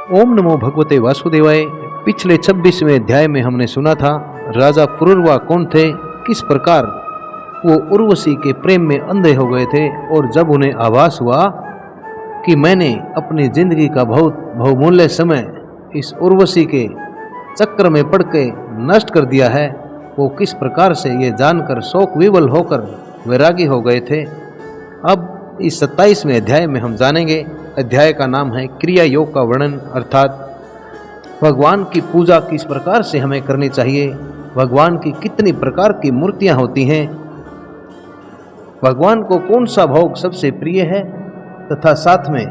ओम नमो भगवते वासुदेवाय। पिछले 26वें अध्याय में हमने सुना था राजा पुरुरवा कौन थे, किस प्रकार वो उर्वशी के प्रेम में अंधे हो गए थे और जब उन्हें आभास हुआ कि मैंने अपनी जिंदगी का बहुत बहुमूल्य समय इस उर्वशी के चक्र में पड़ के नष्ट कर दिया है, वो किस प्रकार से ये जानकर शोक विवल होकर वैरागी हो गए थे। अब इस 27वें अध्याय में हम जानेंगे। अध्याय का नाम है क्रिया योग का वर्णन, अर्थात भगवान की पूजा किस प्रकार से हमें करनी चाहिए, भगवान की कितनी प्रकार की मूर्तियां होती हैं, भगवान को कौन सा भोग सबसे प्रिय है, तथा साथ में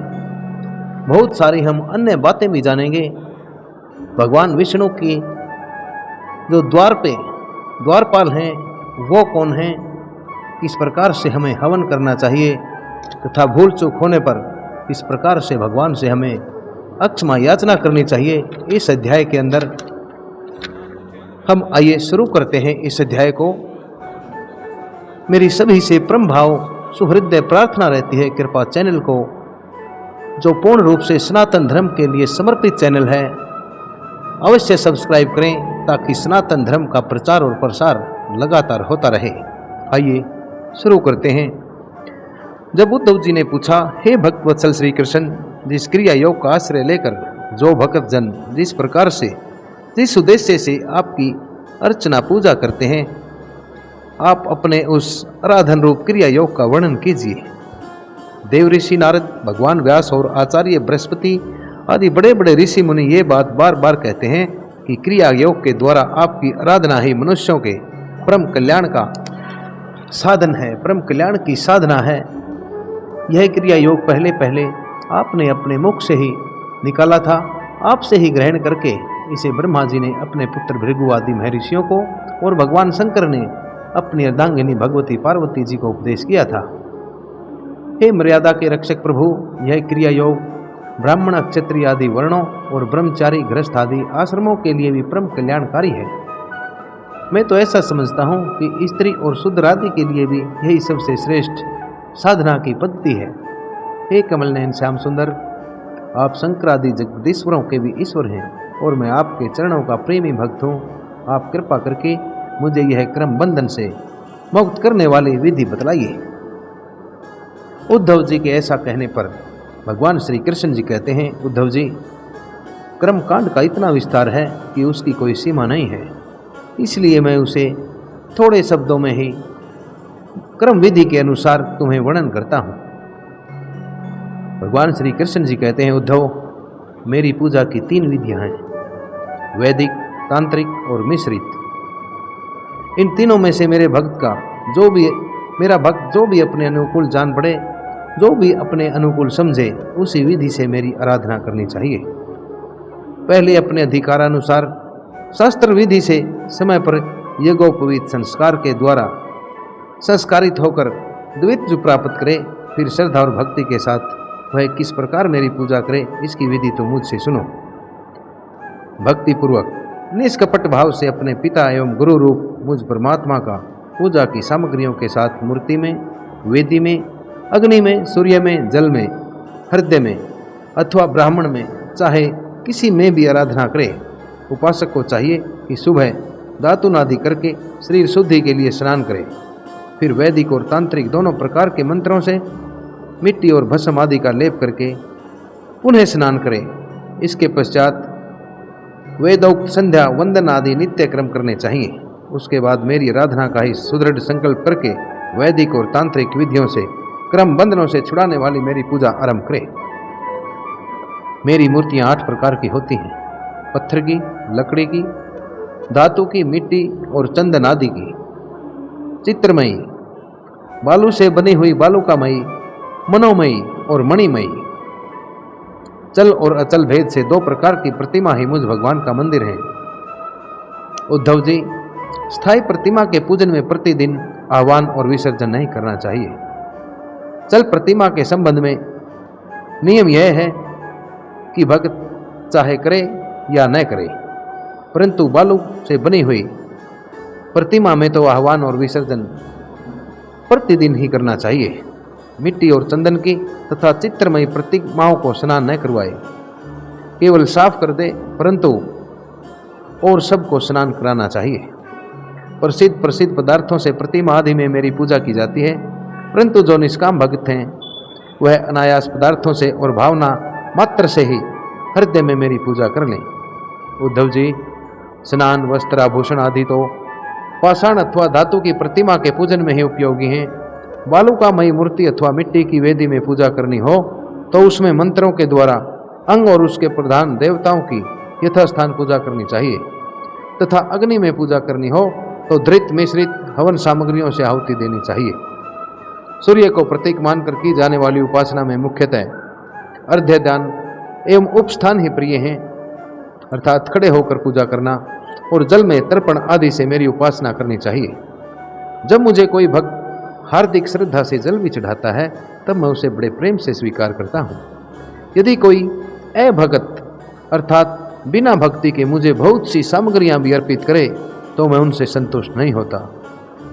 बहुत सारी हम अन्य बातें भी जानेंगे। भगवान विष्णु की जो द्वारपाल हैं वो कौन हैं, किस प्रकार से हमें हवन करना चाहिए, तथा भूल चूक होने पर किस प्रकार से भगवान से हमें अक्षमा याचना करनी चाहिए। इस अध्याय के अंदर हम आइए शुरू करते हैं इस अध्याय को। मेरी सभी से परम भाव सुहृदय प्रार्थना रहती है, कृपा चैनल को जो पूर्ण रूप से सनातन धर्म के लिए समर्पित चैनल है अवश्य सब्सक्राइब करें, ताकि सनातन धर्म का प्रचार और प्रसार लगातार होता रहे। आइए शुरू करते हैं। जब उद्धव जी ने पूछा, हे भक्त वत्सल श्री कृष्ण, जिस क्रिया योग का आश्रय लेकर जो भक्त जन जिस प्रकार से जिस उद्देश्य से आपकी अर्चना पूजा करते हैं, आप अपने उस आराधन रूप क्रिया योग का वर्णन कीजिए। देव ऋषि नारद, भगवान व्यास और आचार्य बृहस्पति आदि बड़े बड़े ऋषि मुनि ये बात बार बार कहते हैं कि क्रिया योग के द्वारा आपकी आराधना ही मनुष्यों के परम कल्याण का साधन है, परम कल्याण की साधना है। यह क्रिया योग पहले पहले आपने अपने मुख से ही निकाला था, आपसे ही ग्रहण करके इसे ब्रह्मा जी ने अपने पुत्र भृगु आदि महर्षियों को और भगवान शंकर ने अपनी अर्धांगिनी भगवती पार्वती जी को उपदेश किया था। हे मर्यादा के रक्षक प्रभु, यह क्रिया योग ब्राह्मण क्षत्रिय आदि वर्णों और ब्रह्मचारी गृहस्थ आदि आश्रमों के लिए भी परम कल्याणकारी है। मैं तो ऐसा समझता हूँ कि स्त्री और शूद्र आदि के लिए भी यही सबसे श्रेष्ठ साधना की पद्धति है। हे कमल नयन श्याम सुंदर, आप शंकरादि जगदीश्वरों के भी ईश्वर हैं और मैं आपके चरणों का प्रेमी भक्त हूँ। आप कृपा करके मुझे यह क्रम बंधन से मुक्त करने वाली विधि बतलाइए। उद्धव जी के ऐसा कहने पर भगवान श्री कृष्ण जी कहते हैं, उद्धव जी, कर्म कांड का इतना विस्तार है कि उसकी कोई सीमा नहीं है, इसलिए मैं उसे थोड़े शब्दों में ही क्रम विधि के अनुसार तुम्हें वर्णन करता हूँ। भगवान श्री कृष्ण जी कहते हैं, उद्धव, मेरी पूजा की 3 विधियां हैं, वैदिक, तांत्रिक और मिश्रित। इन तीनों में से मेरा भक्त जो भी अपने अनुकूल जान पड़े, जो भी अपने अनुकूल समझे, उसी विधि से मेरी आराधना करनी चाहिए। पहले अपने अधिकारानुसार शास्त्र विधि से समय पर यज्ञोपवीत संस्कार के द्वारा संस्कारित होकर द्वित्व प्राप्त करे। फिर श्रद्धा और भक्ति के साथ वह किस प्रकार मेरी पूजा करे, इसकी विधि तो मुझसे सुनो। भक्ति पूर्वक निष्कपट भाव से अपने पिता एवं गुरु रूप मुझ परमात्मा का पूजा की सामग्रियों के साथ मूर्ति में, वेदी में, अग्नि में, सूर्य में, जल में, हृदय में अथवा ब्राह्मण में, चाहे किसी में भी आराधना करे। उपासक को चाहिए कि सुबह दातुनादि करके शरीर शुद्धि के लिए स्नान करे, फिर वैदिक और तांत्रिक दोनों प्रकार के मंत्रों से मिट्टी और भस्म आदि का लेप करके पुनः स्नान करें। इसके पश्चात वेदोक्त संध्या वंदन आदि नित्य क्रम करने चाहिए। उसके बाद मेरी आराधना का ही सुदृढ़ संकल्प करके वैदिक और तांत्रिक विधियों से क्रम बंधनों से छुड़ाने वाली मेरी पूजा आरंभ करें। मेरी मूर्तियाँ 8 प्रकार की होती हैं, पत्थर की, लकड़ी की, धातु की, मिट्टी और चंदन आदि की, चित्रमयी, बालू से बनी हुई बालुकामयी, मनोमयी और मणिमयी। चल और अचल भेद से 2 प्रकार की प्रतिमा ही मुझ भगवान का मंदिर है। उद्धव जी, स्थायी प्रतिमा के पूजन में प्रतिदिन आह्वान और विसर्जन नहीं करना चाहिए। चल प्रतिमा के संबंध में नियम यह है कि भक्त चाहे करे या न करे, परंतु बालू से बनी हुई प्रतिमा में तो आह्वान और विसर्जन प्रतिदिन ही करना चाहिए। मिट्टी और चंदन की तथा चित्रमयी प्रतिमाओं को स्नान न करवाए। केवल साफ कर दे, परंतु और सबको स्नान कराना चाहिए। प्रसिद्ध पदार्थों से प्रतिमा आदि में मेरी पूजा की जाती है, परंतु जो निष्काम भक्त हैं वह अनायास पदार्थों से और भावना मात्र से ही हृदय में मेरी पूजा कर लें। उद्धव जी, स्नान, वस्त्र, आभूषण आदि तो पाषाण अथवा धातु की प्रतिमा के पूजन में ही उपयोगी हैं। बालुकामयी मूर्ति अथवा मिट्टी की वेदी में पूजा करनी हो तो उसमें मंत्रों के द्वारा अंग और उसके प्रधान देवताओं की यथास्थान पूजा करनी चाहिए, तथा अग्नि में पूजा करनी हो तो धृत मिश्रित हवन सामग्रियों से आहुति देनी चाहिए। सूर्य को प्रतीक मानकर की जाने वाली उपासना में मुख्यतः अर्घ्य दान एवं उपस्थान ही प्रिय हैं, अर्थात खड़े होकर पूजा करना और जल में तर्पण आदि से मेरी उपासना करनी चाहिए। जब मुझे कोई भक्त हार्दिक श्रद्धा से जल भी चढ़ाता है तब मैं उसे बड़े प्रेम से स्वीकार करता हूँ। यदि कोई अभगत अर्थात बिना भक्ति के मुझे बहुत सी सामग्रियाँ भी अर्पित करे तो मैं उनसे संतुष्ट नहीं होता।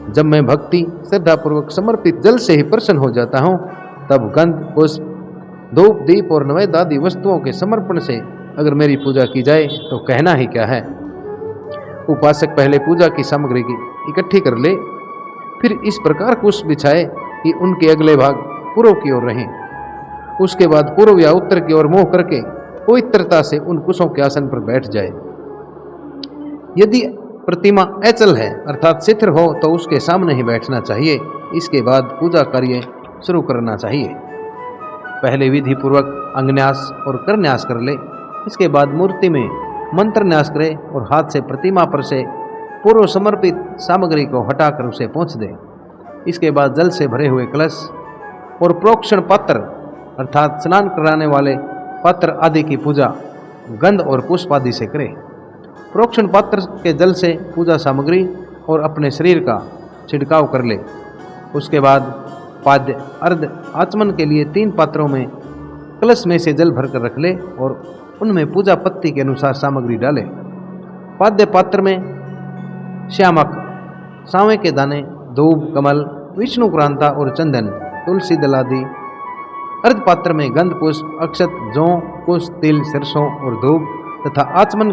जब मैं भक्ति श्रद्धापूर्वक समर्पित जल से ही प्रसन्न हो जाता हूँ तब गंध, पुष्प, धूप, दीप और नैवेद्य आदि वस्तुओं के समर्पण से अगर मेरी पूजा की जाए तो कहना ही क्या है। उपासक पहले पूजा की सामग्री की इकट्ठी कर ले, फिर इस प्रकार कुश बिछाए कि उनके अगले भाग पूर्व की ओर रहें। उसके बाद पूर्व या उत्तर की ओर मुंह करके पवित्रता से उन कुशों के आसन पर बैठ जाए। यदि प्रतिमा अचल है अर्थात शिथिल हो तो उसके सामने ही बैठना चाहिए। इसके बाद पूजा कार्य शुरू करना चाहिए। पहले विधि पूर्वक अंगन्यास और करन्यास कर ले, इसके बाद मूर्ति में मंत्र न्यास करे और हाथ से प्रतिमा पर से पूर्व समर्पित सामग्री को हटाकर उसे पोंछ दे। इसके बाद जल से भरे हुए कलश और प्रोक्षण पात्र अर्थात स्नान कराने वाले पात्र आदि की पूजा गंध और पुष्प आदि से करे। प्रोक्षण पात्र के जल से पूजा सामग्री और अपने शरीर का छिड़काव कर ले। उसके बाद पाद्य अर्ध आचमन के लिए 3 पात्रों में कलश में से जल भरकर रख ले और उनमें पूजा पत्ती के अनुसार सामग्री डाले। पाद्य पात्र में श्यामक, सांवे के दाने, धूप, कमल, विष्णु क्रांता और चंदन, तुलसी दल आदि। अर्ध पात्र में गंध, पुष्प, अक्षत, जौ, कुश, तिल, सरसों और धूप तथा आचमन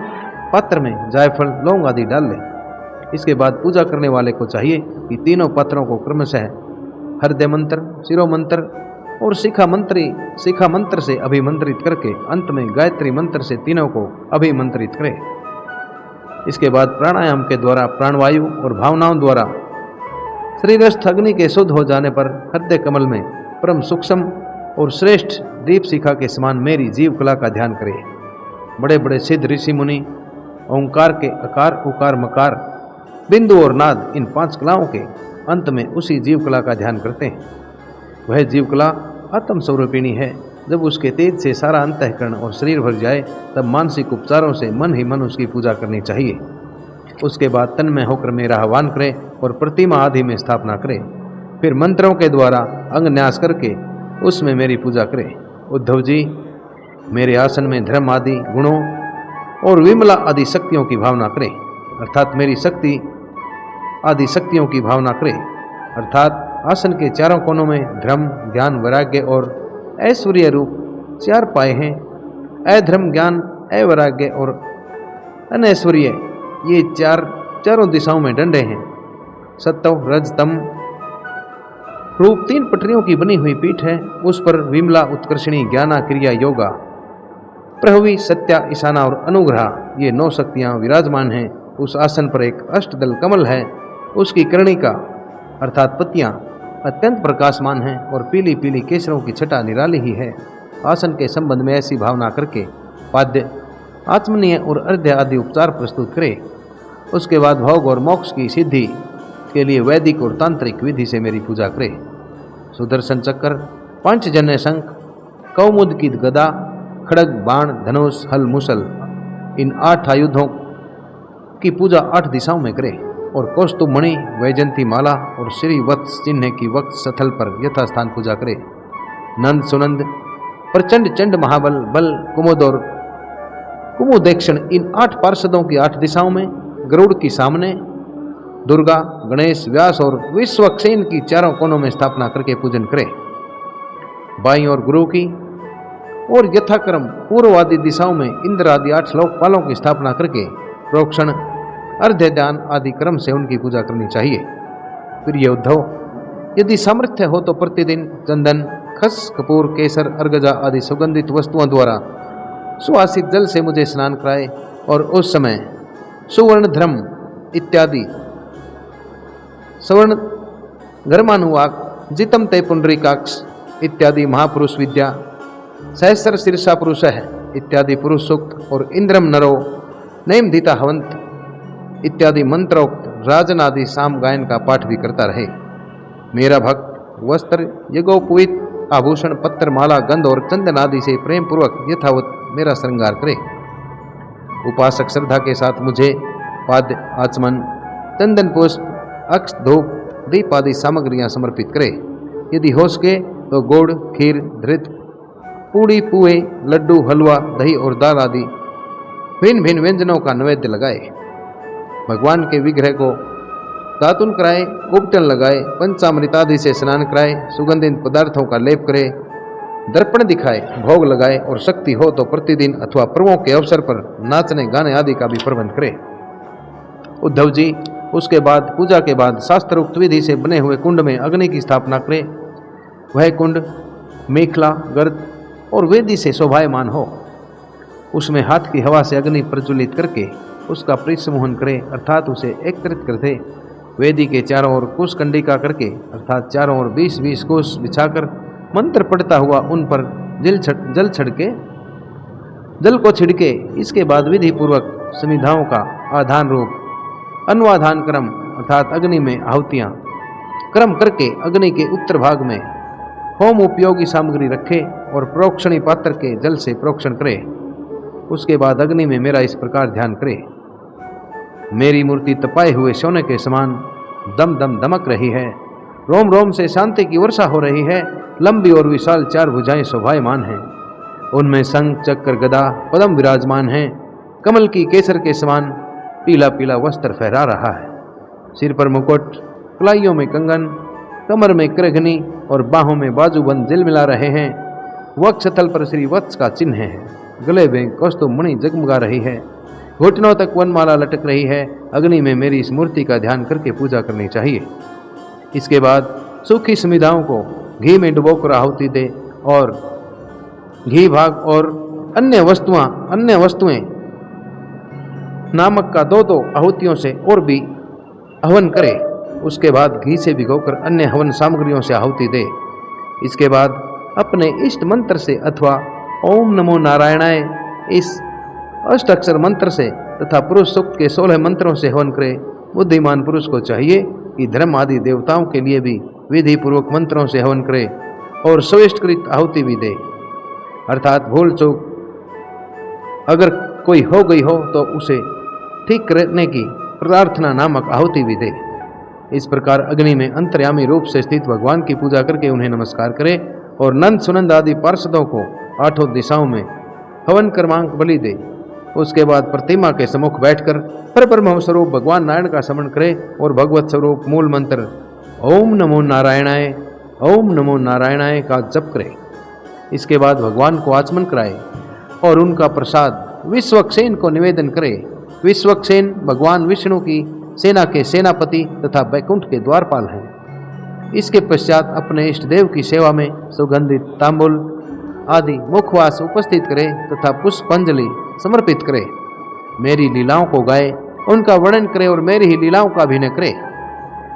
पात्र में जायफल, लौंग आदि डाल ले। इसके बाद पूजा करने वाले को चाहिए कि तीनों पात्रों को क्रमशः हृदय मंत्र, शिरो मंत्र और शिखा मंत्र से अभिमंत्रित करके अंत में गायत्री मंत्र से तीनों को अभिमंत्रित करे। इसके बाद प्राणायाम के द्वारा प्राणवायु और भावनाओं द्वारा शरीरस्थ अग्नि के शुद्ध हो जाने पर हृदय कमल में परम सूक्ष्म और श्रेष्ठ दीप शिखा के समान मेरी जीव कला का ध्यान करे। बड़े बड़े सिद्ध ऋषि मुनि ओंकार के अकार, उकार, मकार, बिंदु और नाद इन 5 कलाओं के अंत में उसी जीव कला का ध्यान करते हैं। वह जीव कला आत्म स्वरूपिणी है। जब उसके तेज से सारा अंतःकरण और शरीर भर जाए तब मानसिक उपचारों से मन ही मन उसकी पूजा करनी चाहिए। उसके बाद तन्मय होकर मेरा आह्वान करे और प्रतिमा आदि में स्थापना करे। फिर मंत्रों के द्वारा अंग न्यास करके उसमें मेरी पूजा करे। उद्धव जी, मेरे आसन में धर्म आदि गुणों और विमला आदि शक्तियों की भावना करे, अर्थात मेरी शक्ति आदि शक्तियों की भावना करे। अर्थात आसन के चारों कोनों में धर्म, ज्ञान, वैराग्य और ऐश्वर्य रूप 4 पाए हैं। अधर्म, ज्ञान, अवैराग्य और अनैश्वर्य ये चारों दिशाओं में डंडे हैं। सत्व, रज, तम रूप 3 पटरियों की बनी हुई पीठ है। उस पर विमला, उत्कर्षणी, ज्ञाना, क्रिया, योगा, प्रहवी, सत्या, ईशाना और अनुग्रह ये 9 शक्तियाँ विराजमान हैं। उस आसन पर एक अष्टदल कमल है। उसकी कर्णिका अर्थात पत्तियाँ अत्यंत प्रकाशमान हैं और पीली पीली केसरों की छटा निराली ही है। आसन के संबंध में ऐसी भावना करके पाद्य, आचमनीय और अर्घ्य आदि उपचार प्रस्तुत करे। उसके बाद भोग और मोक्ष की सिद्धि के लिए वैदिक और तांत्रिक विधि से मेरी पूजा करे। सुदर्शन चक्र, पंचजन्य शंख, कौमुद की गदा, खड़ग, बाण, धनुष, हल, मुसल इन 8 आयुधों की पूजा 8 दिशाओं में करे और कौस्तुभ मणि, वैजंती माला और श्री वत्स चिन्ह की वक्ष स्थल पर यथास्थान पूजा करे। नंद, सुनंद, प्रचंड, चंड, महाबल, बल, कुमुद और कुमुदेक्षण इन 8 पार्षदों की 8 दिशाओं में, गरुड़ की सामने, दुर्गा, गणेश, व्यास और विश्वक्सेन की 4 कोनों में स्थापना करके पूजन करे। बाईं ओर गुरु की और यथाक्रम पूर्व आदि दिशाओं में इंद्र आदि 8 लोकपालों की स्थापना करके प्रोक्षण, अर्घ्य, ध्यान आदि क्रम से उनकी पूजा करनी चाहिए। प्रिय उद्धव, यदि सामर्थ्य हो तो प्रतिदिन चंदन, खस, कपूर, केसर, अर्गजा आदि सुगंधित वस्तुओं द्वारा सुवासित जल से मुझे स्नान कराए और उस समय सुवर्ण धर्म इत्यादि सवर्ण घर्मानुवाक, जितम ते पुंडरीकाक्ष इत्यादि महापुरुष विद्या, सहस्र शीर्षा पुरुष इत्यादि पुरुष सूक्त और इंद्रम नरो नैमधिता हवंत इत्यादि मंत्रोक्त राजन आदि साम गायन का पाठ भी करता रहे। मेरा भक्त वस्त्र, यज्ञोपवीत, आभूषण, पत्र, माला, गंध और चंदन आदि से प्रेम पूर्वक यथावत मेरा श्रृंगार करे। उपासक श्रद्धा के साथ मुझे पाद्य, आचमन, चंदन पुष्प, अक्ष, धूप, दीप आदि सामग्रियां समर्पित करे। यदि हो सके तो गुड़, खीर, धृत, पूड़ी, पुए, लड्डू, हलवा, दही और दाल आदि भिन्न भिन्न व्यंजनों का नैवेद्य लगाए। भगवान के विग्रह को दातुन कराए, उपटन लगाए, पंचामृत आदि से स्नान कराए, सुगंधित पदार्थों का लेप करे, दर्पण दिखाए, भोग लगाए और शक्ति हो तो प्रतिदिन अथवा पर्वों के अवसर पर नाचने गाने आदि का भी प्रबंध करे। उद्धव जी, उसके बाद पूजा के बाद शास्त्रोक्त विधि से बने हुए कुंड में अग्नि की स्थापना करे। वह कुंड मेखला, गर्द और वेदी से शोभायमान हो। उसमें हाथ की हवा से अग्नि प्रज्वलित करके उसका परिसमोहन करे, अर्थात उसे एकत्रित कर दे। वेदी के चारों ओर कुश कंडिका करके अर्थात चारों ओर 20-20 कुश बिछाकर मंत्र पढ़ता हुआ उन पर जल को छिड़के। इसके बाद विधि पूर्वक समिधाओं का आधान रूप अन्वाधान क्रम अर्थात अग्नि में आहुतियाँ क्रम करके अग्नि के उत्तर भाग में होम उपयोगी सामग्री रखे और प्रोक्षणी पात्र के जल से प्रोक्षण करे। उसके बाद अग्नि में मेरा इस प्रकार ध्यान करे। मेरी मूर्ति तपाए हुए सोने के समान दम दम दमक रही है। रोम रोम से शांति की वर्षा हो रही है। लंबी और विशाल 4 भुजाएं शोभायमान हैं। उनमें शंख, चक्र, गदा, पद्म विराजमान हैं। कमल की केसर के समान पीला पीला वस्त्र फहरा रहा है। सिर पर मुकुट, कलाइयों में कंगन, कमर में कृघ्नि और बाहों में बाजूबंद झिलमिला रहे हैं। वक्षस्थल पर श्री वत्स का चिन्ह है। गले में कौस्तुभ मणि जगमगा रही है। घुटनों तक वनमाला लटक रही है। अग्नि में मेरी इस मूर्ति का ध्यान करके पूजा करनी चाहिए। इसके बाद सूखी समिधाओं को घी में डुबोकर आहुति दे और घी भाग और अन्य वस्तुएं नामक का 2-2 आहुतियों से और भी हवन करे। उसके बाद घी से भिगोकर अन्य हवन सामग्रियों से आहुति दे। इसके बाद अपने इष्ट मंत्र से अथवा ओम नमो नारायणाय इस अष्टाक्षर मंत्र से तथा पुरुष सूक्त के 16 मंत्रों से हवन करे। बुद्धिमान पुरुष को चाहिए कि धर्म आदि देवताओं के लिए भी विधि पूर्वक मंत्रों से हवन करे और स्वेष्टकृत आहुति भी दे, अर्थात भूल चूक अगर कोई हो गई हो तो उसे ठीक करने की प्रार्थना नामक आहुति भी दे। इस प्रकार अग्नि में अंतर्यामी रूप से स्थित भगवान की पूजा करके उन्हें नमस्कार करे और नंद सुनंद आदि पार्षदों को 8 दिशाओं में हवन कर्मांक बलि दे। उसके बाद प्रतिमा के सम्मुख बैठकर परब्रह्म स्वरूप भगवान नारायण का स्मरण करे और भगवत स्वरूप मूल मंत्र ओम नमो नारायणाय, ओम नमो नारायणाय का जप करे। इसके बाद भगवान को आचमन कराए और उनका प्रसाद विश्वक्सेन को निवेदन करे। विश्वक्सेन भगवान विष्णु की सेना के सेनापति तथा बैकुंठ के द्वारपाल हैं। इसके पश्चात अपने इष्ट देव की सेवा में सुगंधित तांबुल आदि मुखवास उपस्थित करे तथा पुष्पांजलि समर्पित करे। मेरी लीलाओं को गाए, उनका वर्णन करे और मेरी ही लीलाओं का अभिनय करे।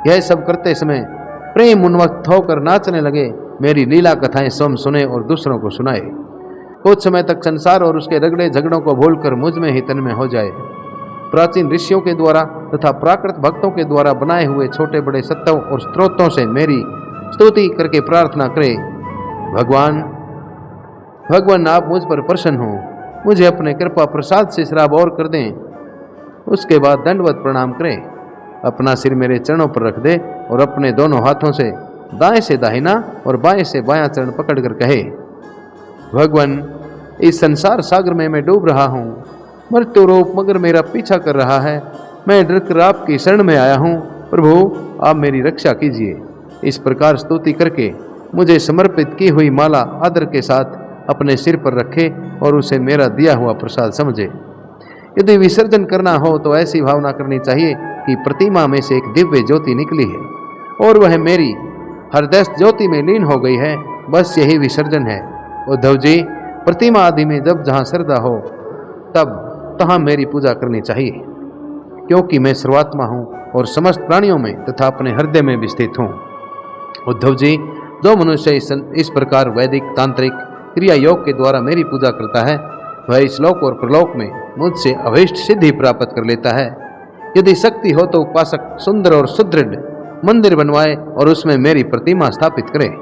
यह सब करते समय प्रेम उन्मत्त होकर नाचने लगे। मेरी लीला कथाएं स्वयं सुने और दूसरों को सुनाए। कुछ समय तक संसार और उसके रगड़े झगड़ों को भूलकर मुझ में ही तन्मय हो जाए। प्राचीन ऋषियों के द्वारा तथा प्राकृत भक्तों के द्वारा बनाए हुए छोटे बड़े सत्तों और स्तोत्रों से मेरी स्तुति करके प्रार्थना करे, भगवान आप मुझ पर प्रसन्न हो, मुझे अपने कृपा प्रसाद से श्राप और कर दें। उसके बाद दंडवत प्रणाम करें, अपना सिर मेरे चरणों पर रख दे और अपने दोनों हाथों से दाएं से दाहिना और बाएं से बायां चरण पकड़कर कहे, भगवान इस संसार सागर में मैं डूब रहा हूँ। मृत्यु रूप मगर मेरा पीछा कर रहा है। मैं डरकर आपकी शरण में आया हूँ। प्रभु आप मेरी रक्षा कीजिए। इस प्रकार स्तुति करके मुझे समर्पित की हुई माला आदर के साथ अपने सिर पर रखे और उसे मेरा दिया हुआ प्रसाद समझे। यदि विसर्जन करना हो तो ऐसी भावना करनी चाहिए कि प्रतिमा में से एक दिव्य ज्योति निकली है और वह मेरी हृदय ज्योति में लीन हो गई है। बस यही विसर्जन है। उद्धव जी, प्रतिमा आदि में जब जहाँ श्रद्धा हो तब तहाँ मेरी पूजा करनी चाहिए, क्योंकि मैं सर्वात्मा हूँ और समस्त प्राणियों में तथा अपने हृदय में भी स्थित हूँ। उद्धव जी, जो मनुष्य इस प्रकार वैदिक तांत्रिक क्रिया योग के द्वारा मेरी पूजा करता है वह इस लोक और प्रलोक में मुझसे अभीष्ट सिद्धि प्राप्त कर लेता है। यदि शक्ति हो तो उपासक सुंदर और सुदृढ़ मंदिर बनवाए और उसमें मेरी प्रतिमा स्थापित करे,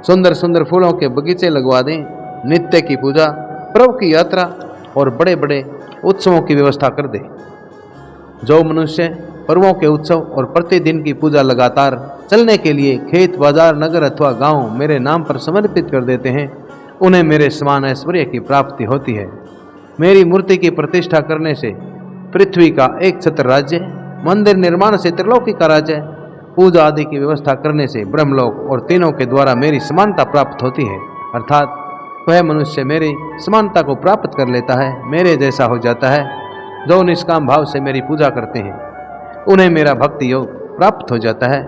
सुंदर सुंदर फूलों के बगीचे लगवा दें, नित्य की पूजा, प्रभु की यात्रा और बड़े बड़े उत्सवों की व्यवस्था कर दे। जो मनुष्य पर्वों के उत्सव और प्रतिदिन की पूजा लगातार चलने के लिए खेत, बाजार, नगर अथवा गांव मेरे नाम पर समर्पित कर देते हैं, उन्हें मेरे समान ऐश्वर्य की प्राप्ति होती है। मेरी मूर्ति की प्रतिष्ठा करने से पृथ्वी का एक छत्र राज्य, मंदिर निर्माण से त्रिलोकी का राज्य, पूजा आदि की व्यवस्था करने से ब्रह्मलोक और तीनों के द्वारा मेरी समानता प्राप्त होती है। अर्थात वह मनुष्य मेरी समानता को प्राप्त कर लेता है, मेरे जैसा हो जाता है। जो निष्काम भाव से मेरी पूजा करते हैं उन्हें मेरा भक्ति योग प्राप्त हो जाता है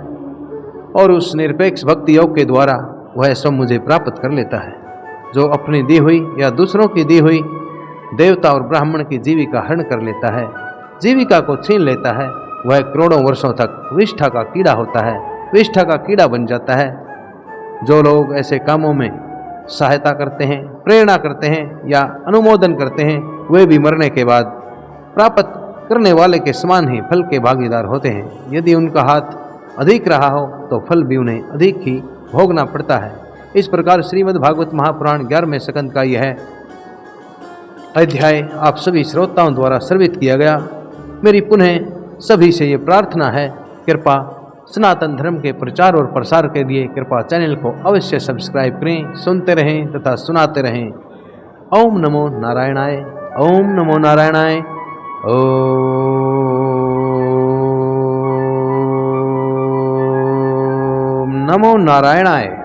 और उस निरपेक्ष भक्ति योग के द्वारा वह सब मुझे प्राप्त कर लेता है। जो अपनी दी हुई या दूसरों की दी हुई देवता और ब्राह्मण की जीविका हरण कर लेता है, जीविका को छीन लेता है, वह करोड़ों वर्षों तक विष्ठा का कीड़ा होता है, विष्ठा का कीड़ा बन जाता है। जो लोग ऐसे कामों में सहायता करते हैं, प्रेरणा करते हैं या अनुमोदन करते हैं, वे भी मरने के बाद प्राप्त करने वाले के समान ही फल के भागीदार होते हैं। यदि उनका हाथ अधिक रहा हो तो फल भी उन्हें अधिक ही भोगना पड़ता है। इस प्रकार श्रीमद् भागवत महापुराण 11वें स्कंद का यह अध्याय आप सभी श्रोताओं द्वारा श्रवित किया गया। मेरी पुनः सभी से ये प्रार्थना है, कृपा सनातन धर्म के प्रचार और प्रसार के लिए कृपा चैनल को अवश्य सब्सक्राइब करें, सुनते रहें तथा सुनाते रहें। ओम नमो नारायणाय, ओम नमो नारायणाय, ओम नमो नारायणाय।